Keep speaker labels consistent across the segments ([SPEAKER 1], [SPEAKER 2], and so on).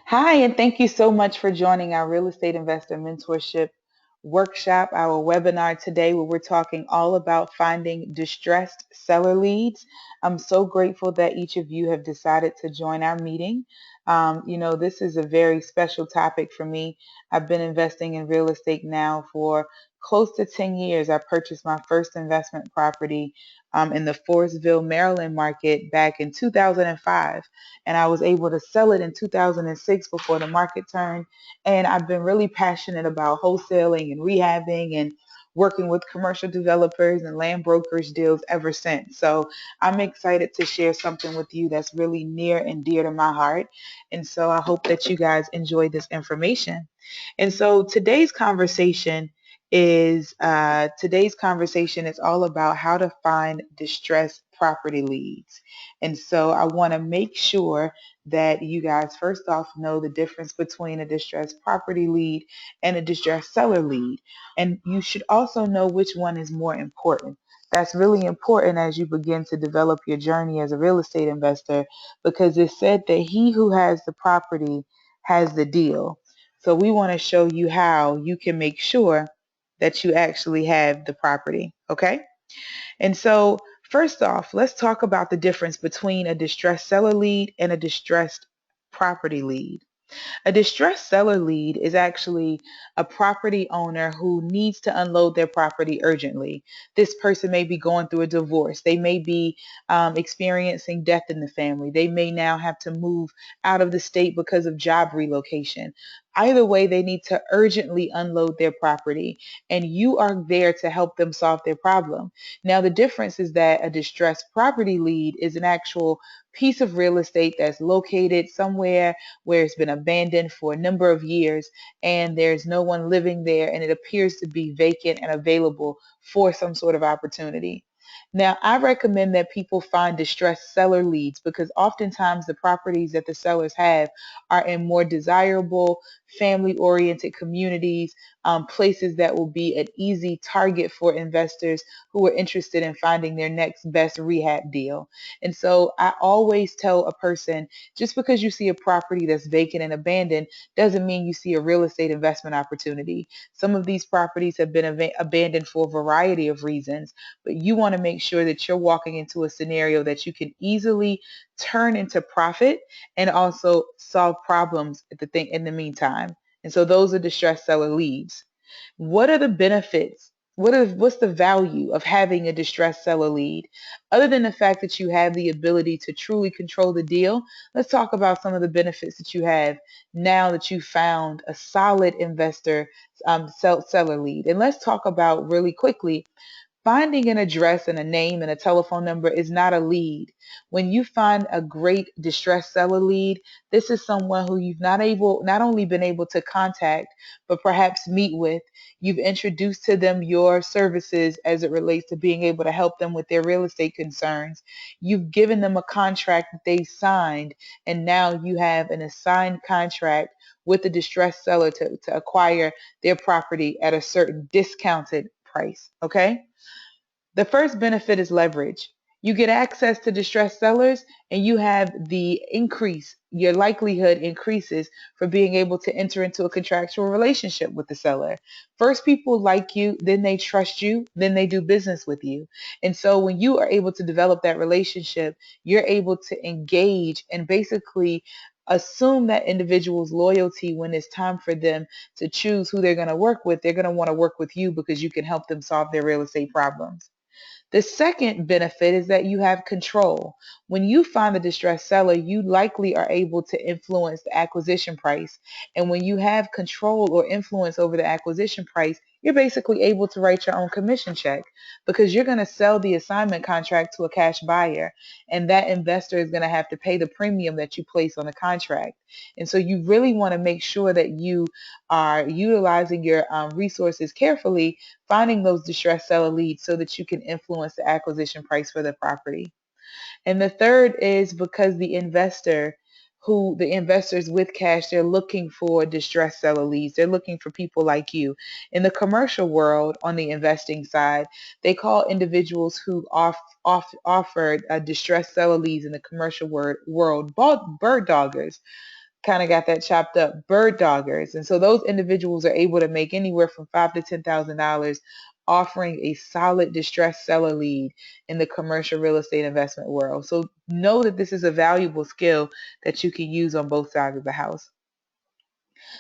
[SPEAKER 1] Hi, and thank you so much for joining our Real Estate Investor Mentorship Workshop, our webinar today, where we're talking all about finding distressed seller leads. I'm so grateful that each of you have decided to join our meeting. This is a very special topic for me. I've been investing in real estate now for close to 10 years. I purchased my first investment property in the Forestville, Maryland market back in 2005, and I was able to sell it in 2006 before the market turned. And I've been really passionate about wholesaling and rehabbing and working with commercial developers and land brokers deals ever since. So I'm excited to share something with you that's really near and dear to my heart. And so I hope that you guys enjoy this information. And so today's conversation is all about how to find distressed property leads. And so I want to make sure that you guys first off know the difference between a distressed property lead and a distressed seller lead. And you should also know which one is more important. That's really important as you begin to develop your journey as a real estate investor, because it's said that he who has the property has the deal. So we want to show you how you can make sure that you actually have the property. Okay? And so, first off, let's talk about the difference between a distressed seller lead and a distressed property lead. A distressed seller lead is actually a property owner who needs to unload their property urgently. This person may be going through a divorce. They may be experiencing death in the family. They may now have to move out of the state because of job relocation. Either way, they need to urgently unload their property, and you are there to help them solve their problem. Now, the difference is that a distressed property lead is an actual piece of real estate that's located somewhere where it's been abandoned for a number of years and there's no one living there, and it appears to be vacant and available for some sort of opportunity. Now, I recommend that people find distressed seller leads because oftentimes the properties that the sellers have are in more desirable, family oriented communities, places that will be an easy target for investors who are interested in finding their next best rehab deal. And so I always tell a person, just because you see a property that's vacant and abandoned doesn't mean you see a real estate investment opportunity. Some of these properties have been abandoned for a variety of reasons, but you want to make sure that you're walking into a scenario that you can easily turn into profit and also solve problems at the thing in the meantime. And so those are distressed seller leads. What are the benefits? What's the value of having a distressed seller lead? Other than the fact that you have the ability to truly control the deal, let's talk about some of the benefits that you have now that you found a solid investor seller lead. And let's talk about really quickly. Finding an address and a name and a telephone number is not a lead. When you find a great distressed seller lead, this is someone who you've not only been able to contact, but perhaps meet with. You've introduced to them your services as it relates to being able to help them with their real estate concerns. You've given them a contract that they've signed, and now you have an assigned contract with the distressed seller to acquire their property at a certain discounted price. Okay? The first benefit is leverage. You get access to distressed sellers and you have the increase, your likelihood increases for being able to enter into a contractual relationship with the seller. First, people like you, then they trust you, then they do business with you. And so when you are able to develop that relationship, you're able to engage and basically assume that individual's loyalty when it's time for them to choose who they're going to work with. They're going to want to work with you because you can help them solve their real estate problems. The second benefit is that you have control. When you find a distressed seller, you likely are able to influence the acquisition price. And when you have control or influence over the acquisition price, you're basically able to write your own commission check because you're going to sell the assignment contract to a cash buyer. And that investor is going to have to pay the premium that you place on the contract. And so you really want to make sure that you are utilizing your resources carefully, finding those distressed seller leads so that you can influence the acquisition price for the property. And the third is because the investors with cash, they're looking for distressed seller leads. They're looking for people like you. In the commercial world, on the investing side, they call individuals who offered distressed seller leads in the commercial world bird doggers. kind of got that chopped up, bird doggers. And so those individuals are able to make anywhere from $5,000 to $10,000 offering a solid distressed seller lead in the commercial real estate investment world. So know that this is a valuable skill that you can use on both sides of the house.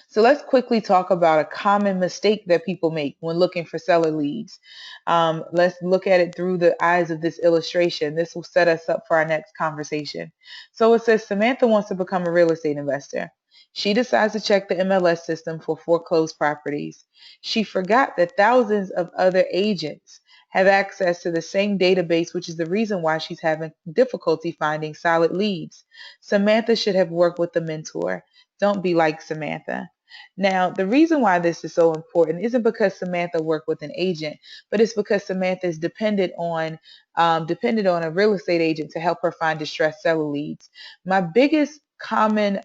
[SPEAKER 1] So let's quickly talk about a common mistake that people make when looking for seller leads. Let's look at it through the eyes of this illustration. This will set us up for our next conversation. So it says Samantha wants to become a real estate investor. She decides to check the MLS system for foreclosed properties. She forgot that thousands of other agents have access to the same database, which is the reason why she's having difficulty finding solid leads. Samantha should have worked with a mentor. Don't be like Samantha. Now, the reason why this is so important isn't because Samantha worked with an agent, but it's because Samantha is dependent on a real estate agent to help her find distressed seller leads. My biggest common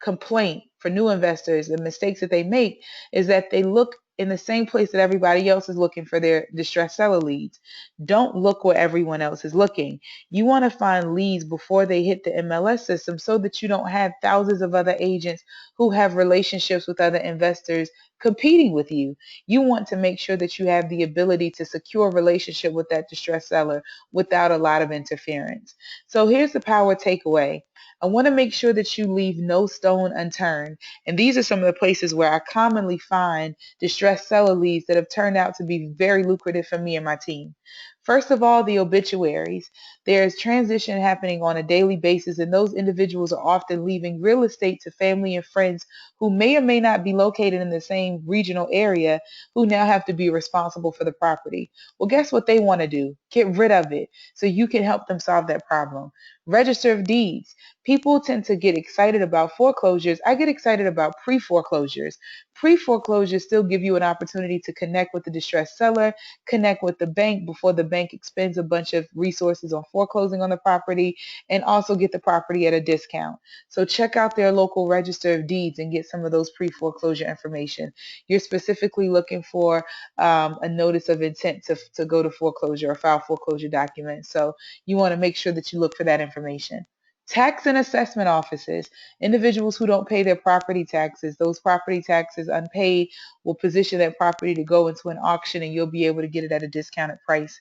[SPEAKER 1] complaint for new investors, the mistakes that they make, is that they look in the same place that everybody else is looking for their distressed seller leads. Don't look where everyone else is looking. You want to find leads before they hit the MLS system so that you don't have thousands of other agents who have relationships with other investors competing with you. You want to make sure that you have the ability to secure a relationship with that distressed seller without a lot of interference. So here's the power takeaway. I want to make sure that you leave no stone unturned. And these are some of the places where I commonly find distressed seller leads that have turned out to be very lucrative for me and my team. First of all, the obituaries. There's transition happening on a daily basis, and those individuals are often leaving real estate to family and friends who may or may not be located in the same regional area, who now have to be responsible for the property. Well, guess what they want to do? Get rid of it so you can help them solve that problem. Register of deeds. People tend to get excited about foreclosures. I get excited about pre-foreclosures. Pre-foreclosures still give you an opportunity to connect with the distressed seller, connect with the bank before the bank expends a bunch of resources on foreclosing on the property, and also get the property at a discount. So check out their local register of deeds and get some of those pre-foreclosure information. You're specifically looking for a notice of intent to go to foreclosure or file foreclosure documents. So you want to make sure that you look for that information. Tax and assessment offices, individuals who don't pay their property taxes, those property taxes unpaid will position that property to go into an auction and you'll be able to get it at a discounted price.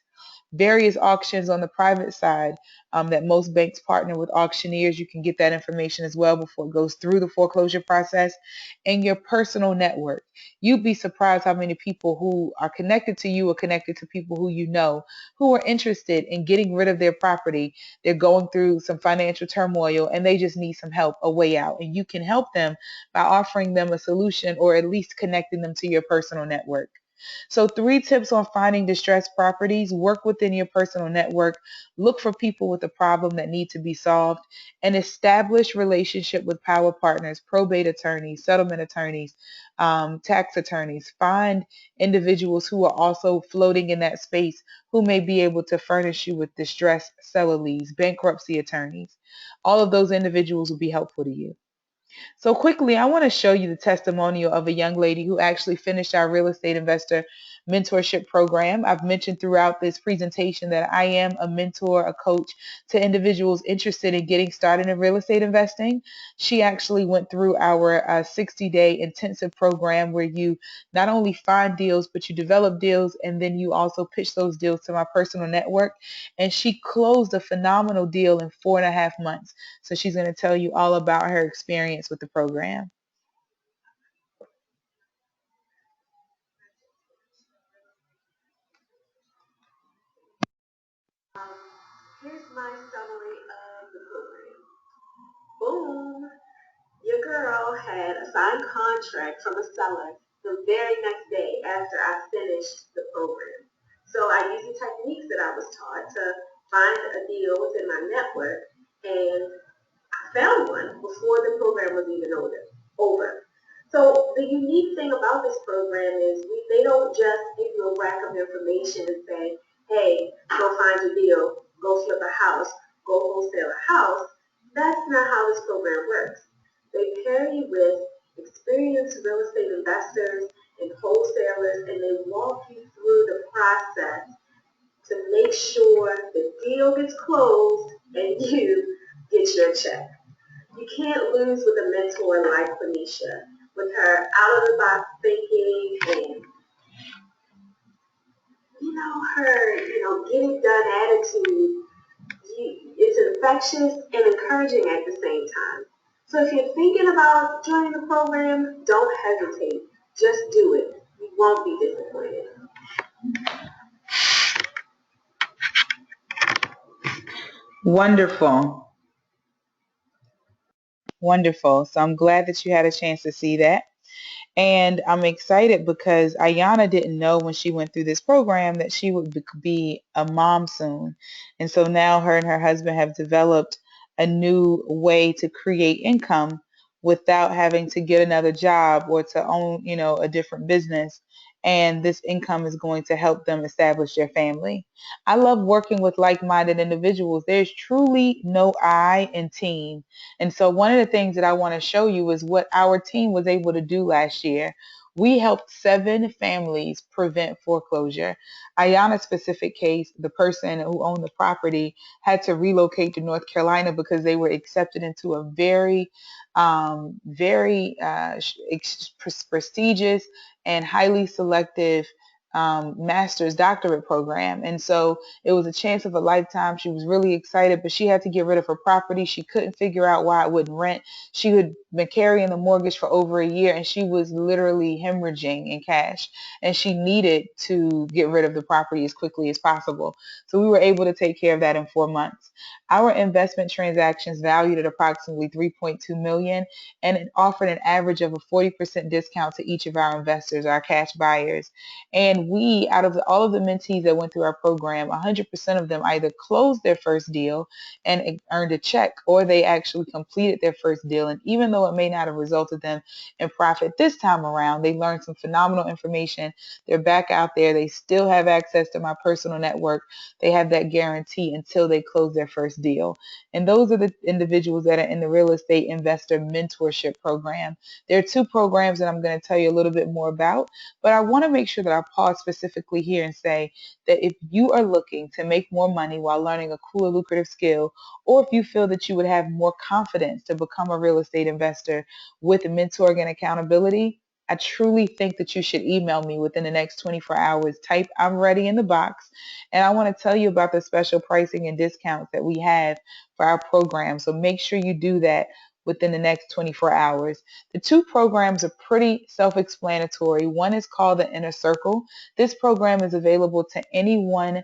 [SPEAKER 1] Various auctions on the private side that most banks partner with auctioneers. You can get that information as well before it goes through the foreclosure process. And your personal network. You'd be surprised how many people who are connected to you are connected to people who you know who are interested in getting rid of their property. They're going through some financial turmoil and they just need some help, a way out. And you can help them by offering them a solution or at least connecting them to your personal network. So 3 tips on finding distressed properties: work within your personal network, look for people with a problem that need to be solved, and establish relationship with power partners, probate attorneys, settlement attorneys, tax attorneys. Find individuals who are also floating in that space who may be able to furnish you with distressed seller leads, bankruptcy attorneys. All of those individuals will be helpful to you. So quickly, I want to show you the testimonial of a young lady who actually finished our real estate investor mentorship program. I've mentioned throughout this presentation that I am a mentor, a coach to individuals interested in getting started in real estate investing. She actually went through our 60-day intensive program where you not only find deals, but you develop deals and then you also pitch those deals to my personal network. And she closed a phenomenal deal in 4.5 months. So she's going to tell you all about her experience with the program.
[SPEAKER 2] Here's my summary of the program. Boom! Your girl had a signed contract from a seller the very next day after I finished the program. So I used the techniques that I was taught to find a deal within my network, and I found one before the program was even over. So the unique thing about this program is they don't just give you a rack of information and say, hey, go find a deal, go flip a house, go wholesale a house. That's not how this program works. They pair you with experienced real estate investors and wholesalers, and they walk you through the process to make sure the deal gets closed and you get your check. You can't lose with a mentor like Quenisha, with her out of the box thinking and her get it done attitude. It's infectious and encouraging at the same time. So if you're thinking about joining the program, don't hesitate. Just do it. You won't be disappointed.
[SPEAKER 1] Wonderful. Wonderful. So I'm glad that you had a chance to see that. And I'm excited because Ayana didn't know when she went through this program that she would be a mom soon. And so now her and her husband have developed a new way to create income without having to get another job or to own, a different business. And this income is going to help them establish their family. I love working with like-minded individuals. There's truly no I in team. And so one of the things that I want to show you is what our team was able to do last year. We helped 7 families prevent foreclosure. Ayana's specific case, the person who owned the property had to relocate to North Carolina because they were accepted into a very prestigious and highly selective master's doctorate program. And so it was a chance of a lifetime. She was really excited, but she had to get rid of her property. She couldn't figure out why it wouldn't rent. She had been carrying the mortgage for over a year, and she was literally hemorrhaging in cash. And she needed to get rid of the property as quickly as possible. So we were able to take care of that in 4 months. Our investment transactions valued at approximately 3.2 million, and it offered an average of a 40% discount to each of our investors, our cash buyers. And we, out of all of the mentees that went through our program, 100% of them either closed their first deal and earned a check, or they actually completed their first deal. And even though it may not have resulted them in profit this time around, they learned some phenomenal information. They're back out there. They still have access to my personal network. They have that guarantee until they close their first deal. And those are the individuals that are in the real estate investor mentorship program. There are 2 programs that I'm going to tell you a little bit more about. But I want to make sure that I pause specifically here and say that if you are looking to make more money while learning a cool or lucrative skill, or if you feel that you would have more confidence to become a real estate investor with mentoring and accountability, I truly think that you should email me within the next 24 hours. Type "I'm ready" in the box, and I want to tell you about the special pricing and discounts that we have for our program. So make sure you do that within the next 24 hours. The 2 programs are pretty self-explanatory. One is called the Inner Circle. This program is available to anyone,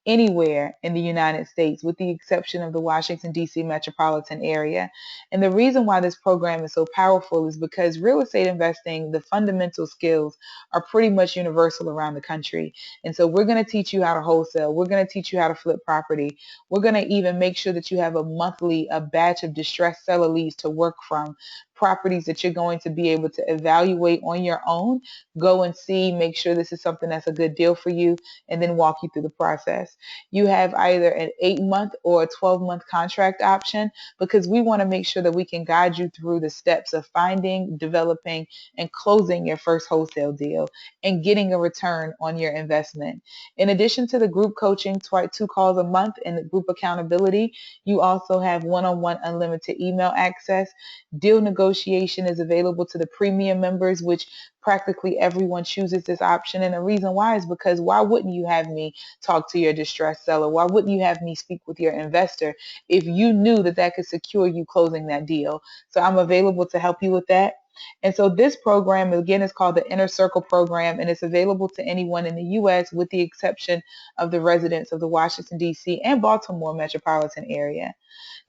[SPEAKER 1] anywhere in the United States, with the exception of the Washington, D.C. metropolitan area. And the reason why this program is so powerful is because real estate investing, the fundamental skills are pretty much universal around the country. And so we're going to teach you how to wholesale. We're going to teach you how to flip property. We're going to even make sure that you have a batch of distressed seller leads to work from, properties that you're going to be able to evaluate on your own, go and see, make sure this is something that's a good deal for you, and then walk you through the process. You have either an 8-month or a 12-month contract option, because we want to make sure that we can guide you through the steps of finding, developing, and closing your first wholesale deal and getting a return on your investment. In addition to the group coaching, 2 calls a month, and the group accountability, you also have one-on-one unlimited email access. Deal negotiation is available to the premium members, which practically everyone chooses this option. And the reason why is because why wouldn't you have me talk to your distressed seller? Why wouldn't you have me speak with your investor if you knew that that could secure you closing that deal? So I'm available to help you with that. And so this program, again, is called the Inner Circle Program, and it's available to anyone in the U.S. with the exception of the residents of the Washington, D.C. and Baltimore metropolitan area.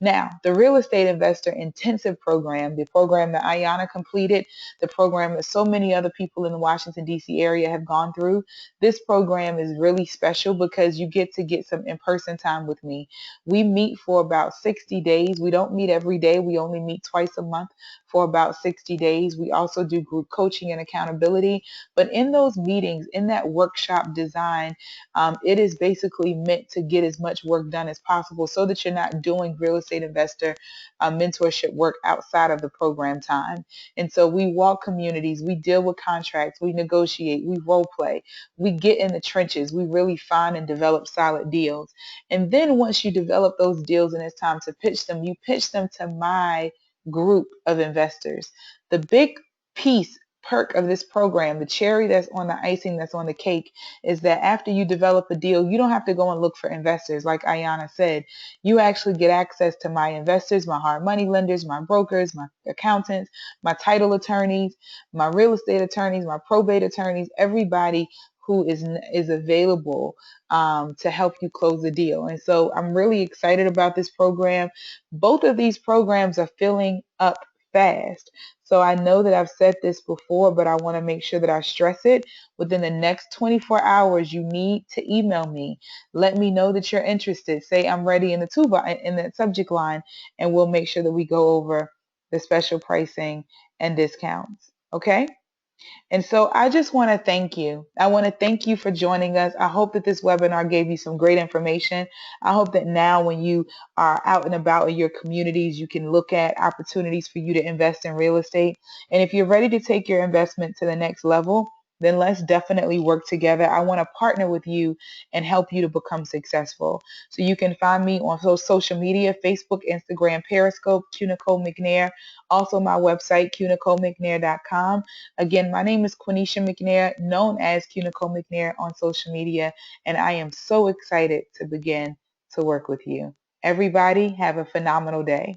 [SPEAKER 1] Now, the Real Estate Investor Intensive Program, the program that Ayana completed, the program that so many other people in the Washington, D.C. area have gone through, this program is really special because you get to get some in-person time with me. We meet for about 60 days. We don't meet every day. We only meet twice a month for about 60 days. We also do group coaching and accountability. But in those meetings, in that workshop design, it is basically meant to get as much work done as possible so that you're not doing real estate investor mentorship work outside of the program time. And so we walk communities, we deal with contracts, we negotiate, we role play, we get in the trenches, we really find and develop solid deals. And then once you develop those deals and it's time to pitch them, you pitch them to my group of investors. The big piece perk of this program, the cherry that's on the icing that's on the cake, is that after you develop a deal, you don't have to go and look for investors. Like Ayana said, you actually get access to my investors, my hard money lenders, my brokers, my accountants, my title attorneys, my real estate attorneys, my probate attorneys, everybody who is available to help you close the deal. And so I'm really excited about this program. Both of these programs are filling up fast. So I know that I've said this before, but I want to make sure that I stress it. Within the next 24 hours, you need to email me. Let me know that you're interested. Say I'm ready in the in the subject line, and we'll make sure that we go over the special pricing and discounts. Okay? And so I just want to thank you. I want to thank you for joining us. I hope that this webinar gave you some great information. I hope that now when you are out and about in your communities, you can look at opportunities for you to invest in real estate. And if you're ready to take your investment to the next level, then let's definitely work together. I want to partner with you and help you to become successful. So you can find me on social media, Facebook, Instagram, Periscope, Nicole McNair. Also my website, qnicolemcnair.com. Again, my name is Quenisha McNair, known as Nicole McNair on social media, and I am so excited to begin to work with you. Everybody, have a phenomenal day.